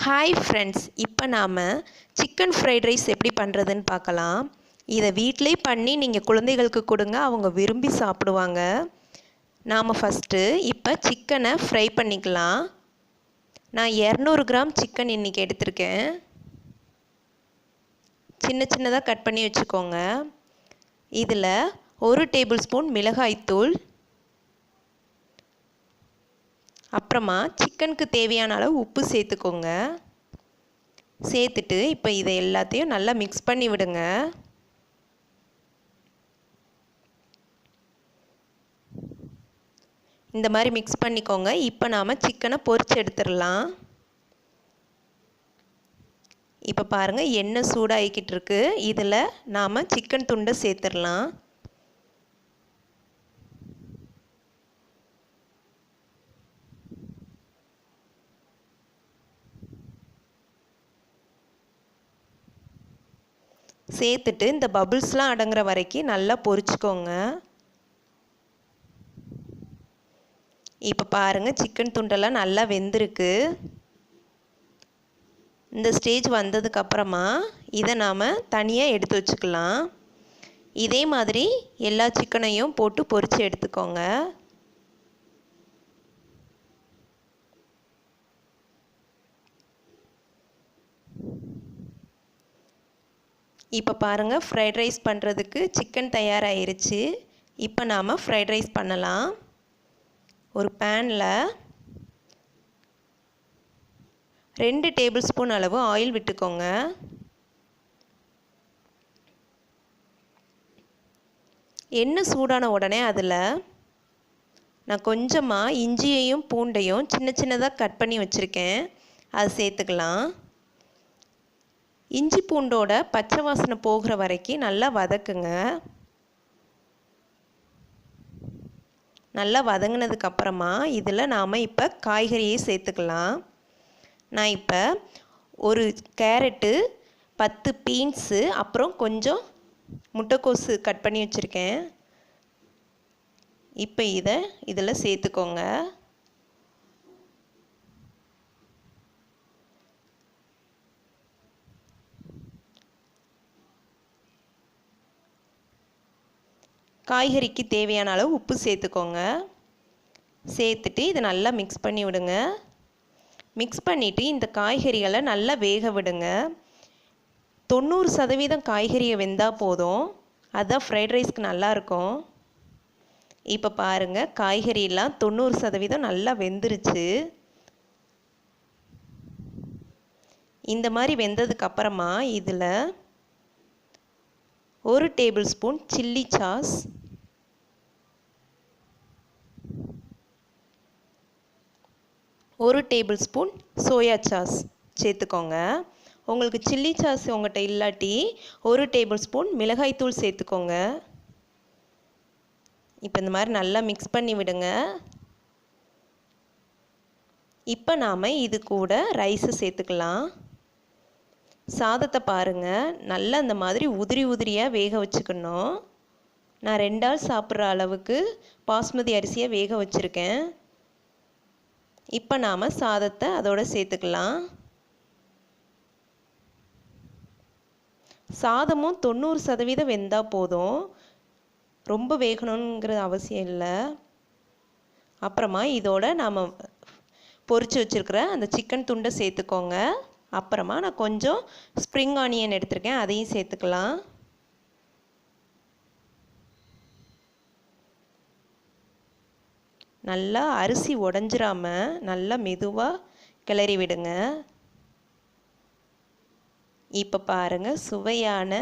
Hi friends, இப்போ நாம் chicken fried rice எப்படி பண்ணுறதுன்னு பார்க்கலாம். இதை வீட்டிலே பண்ணி நீங்கள் குழந்தைகளுக்கு கொடுங்க, அவங்க விரும்பி சாப்பிடுவாங்க. நாம் ஃபஸ்ட்டு இப்போ சிக்கனை ஃப்ரை பண்ணிக்கலாம். நான் 200 கிராம் சிக்கன் இன்றைக்கி எடுத்திருக்கேன். சின்ன சின்னதாக கட் பண்ணி வச்சுக்கோங்க. இதில் 1 டேபிள் ஸ்பூன் மிளகாய்த்தூள், அப்புறமா சிக்கனுக்கு தேவையான அளவு உப்பு சேர்த்துக்கோங்க. சேர்த்துட்டு இப்போ இதை எல்லாத்தையும் நல்லா மிக்ஸ் பண்ணி விடுங்க. இந்த மாதிரி மிக்ஸ் பண்ணிக்கோங்க. இப்போ நாம் சிக்கனை பொரிச்சு எடுத்துடலாம். இப்போ பாருங்கள், எண்ணெய் சூடாகிக்கிட்டு இருக்கு. இதில் நாம் சிக்கன் துண்டை சேர்த்துடலாம். சேர்த்துட்டு இந்த பபிள்ஸ்லாம் அடங்குற வரைக்கும் நல்லா பொரிச்சுக்கோங்க. இப்போ பாருங்கள், சிக்கன் துண்டெல்லாம் நல்லா வெந்திருக்கு. இந்த ஸ்டேஜ் வந்ததுக்கப்புறமா இதை நாம் தனியாக எடுத்து வச்சுக்கலாம். இதே மாதிரி எல்லா சிக்கனையும் போட்டு பொரித்து எடுத்துக்கோங்க. இப்போ பாருங்கள், ஃப்ரைட் ரைஸ் பண்ணுறதுக்கு சிக்கன் தயாராகிருச்சு. இப்போ நாம் ஃப்ரைட் ரைஸ் பண்ணலாம். ஒரு பேனில் 2 டேபிள் ஸ்பூன் அளவு ஆயில் விட்டுக்கோங்க. எண்ணெய் சூடான உடனே அதில் நான் கொஞ்சமாக இஞ்சியையும் பூண்டையும் சின்ன சின்னதாக கட் பண்ணி வச்சுருக்கேன், அதை சேர்த்துக்கலாம். இஞ்சி பூண்டோட பச்சை வாசனை போகிற வரைக்கும் நல்லா வதக்குங்க. நல்லா வதங்கினதுக்கப்புறமா இதில் நாம் இப்போ காய்கறியை சேர்த்துக்கலாம். நான் இப்போ ஒரு கேரட்டு, 10 பீன்ஸு, அப்புறம் கொஞ்சம் முட்டைக்கோசு கட் பண்ணி வச்சுருக்கேன். இப்போ இதில் சேர்த்துக்கோங்க. காய்கறிக்கு தேவையான அளவு உப்பு சேர்த்துக்கோங்க. சேர்த்துட்டு இதை நல்லா மிக்ஸ் பண்ணி விடுங்க. மிக்ஸ் பண்ணிவிட்டு இந்த காய்கறிகளை நல்லா வேக விடுங்க. 90% காய்கறியை வெந்தால் போதும், அதுதான் ஃப்ரைட் ரைஸ்க்கு நல்லாயிருக்கும். இப்போ பாருங்கள், காய்கறியெல்லாம் 90% நல்லா வெந்துருச்சு. இந்த மாதிரி வெந்ததுக்கப்புறமா இதில் 1 டேபிள் ஸ்பூன் சில்லி சாஸ், ஒரு டேபிள் ஸ்பூன் சோயா சாஸ் சேர்த்துக்கோங்க. உங்களுக்கு சில்லி சாஸ் உங்கள்கிட்ட இல்லாட்டி 1 டேபிள் ஸ்பூன் மிளகாய்த்தூள் சேர்த்துக்கோங்க. இப்போ இந்த மாதிரி நல்லா மிக்ஸ் பண்ணி விடுங்க. இப்போ நாம் இது கூட ரைஸை சேர்த்துக்கலாம். சாதத்தை பாருங்கள், நல்லா இந்த மாதிரி உதிரி உதிரியாக வேக வச்சுக்கணும். நான் 2 ஆள் சாப்பிட்ற அளவுக்கு பாஸ்மதி அரிசியை வேக வச்சுருக்கேன். இப்போ நாம் சாதத்தை அதோடு சேர்த்துக்கலாம். சாதமும் 90% வெந்தால் போதும், ரொம்ப வேகணுங்கிற அவசியம் இல்லை. அப்புறமா இதோட நாம் பொரித்து வச்சுருக்கிற அந்த சிக்கன் துண்டை சேர்த்துக்கோங்க. அப்புறமா நான் கொஞ்சம் ஸ்ப்ரிங் ஆனியன் எடுத்திருக்கேன், அதையும் சேர்த்துக்கலாம். நல்லா அரிசி உடஞ்சிராம நல்லா மெதுவாக கிளறி விடுங்க. இப்போ பாருங்கள், சுவையான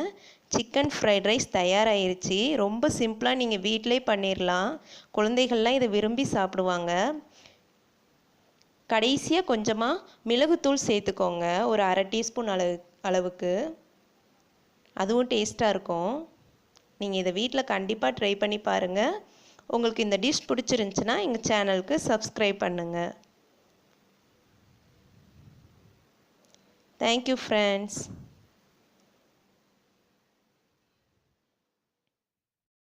சிக்கன் ஃப்ரைட் ரைஸ் தயாராகிருச்சு. ரொம்ப சிம்பிளாக நீங்கள் வீட்டிலே பண்ணிடலாம். குழந்தைகள்லாம் இதை விரும்பி சாப்பிடுவாங்க. கடைசியாக கொஞ்சமாக மிளகுத்தூள் சேர்த்துக்கோங்க, ஒரு 1/2 டீஸ்பூன் அளவுக்கு. அதுவும் டேஸ்ட்டாக இருக்கும். நீங்கள் இதை வீட்டில் கண்டிப்பாக ட்ரை பண்ணி பாருங்கள். உங்களுக்கு இந்த டிஷ் பிடிச்சிருந்துச்சுன்னா எங்கள் சேனலுக்கு சப்ஸ்கிரைப் பண்ணுங்கள். Thank you friends.